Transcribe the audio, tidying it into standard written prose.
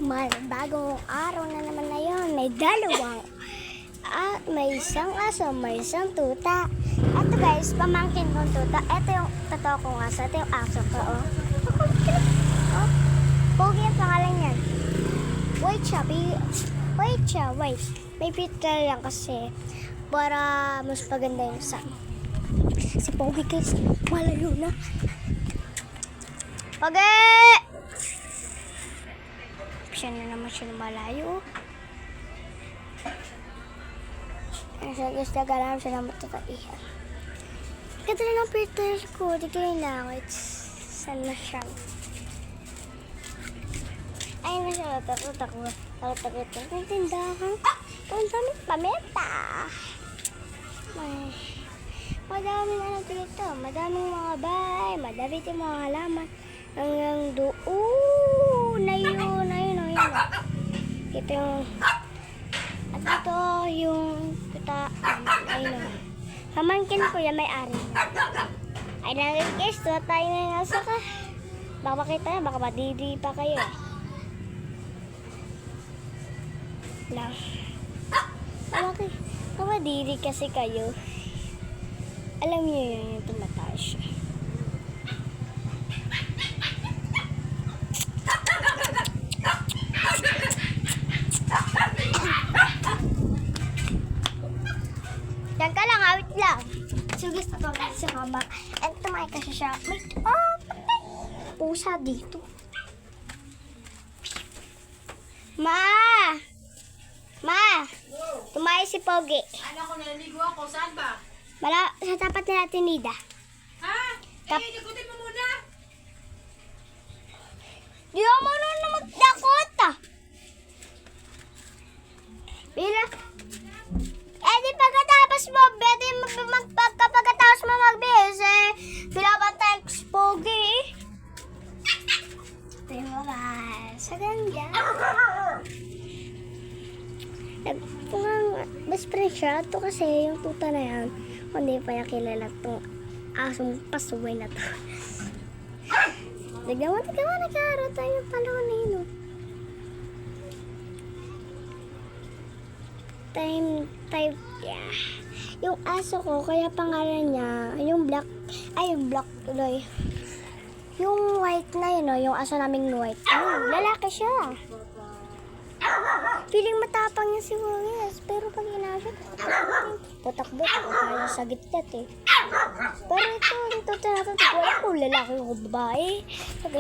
Bagong araw na naman na yun. May dalawang. May isang aso, may isang tuta. Ito guys, pamangkin kong tuta. Ito yung totoo kong aso. Ito yung aso ko. Oh. Pogi ang pangalan niyan. Wait siya. May filter lang kasi para mas paganda yung sa si Pogi guys. Malayo na. Pogi! Siya na naman siya malayo. Sa guys, nag-alam siya na matataihan. Ganda na ng filter ko. Di ko yung langit. Saan na siya? Ayun na siya. Takot ako. May tindahan. Ang daming pameta. Madaming ano dito. Madaming mga bahay. Madaming yung mga halaman. Hanggang doon. Ayun. Ito yung... At ito yung... Ayun. Pamangkin ko yan, may-ari. Ay, guys, tuwa tayo na yung asa ka. Baka makita na, baka madidi pa kayo. Lang. Baka madidi kasi kayo. Alam niyo yun, yung tumataas siya. Yan ka lang, awit lang. So guys, ito sa kama. And tumahay kasi siya. May pusa dito. Ma! Tumahay si Pogi. Ano ko naliligo ako? Saan ba? Sa tapat nila Tinida. Ha? Ikutin mo muna. Di ako marunong magdakot di pagkatapos mo, pagkatapos mo magbihis, pinapatay ko si Pogi. Ito yung mga sa ganda. Best friend siya. Ito kasi yung tuta na yan. Hindi pa niya kilala itong asong pasuway na to. Tignan mo, nagkaroon tayo yung panahon na yun. Yeah. Yung aso ko, kaya pangalan niya, yung black tuloy. Yung white na yun, yung aso naming white. Lalaki siya. Feeling matapang niya si Wongis, pero pag inasya, tatakbo kaya sa gitgat eh. Pero ito, wala kung lalaki o babae.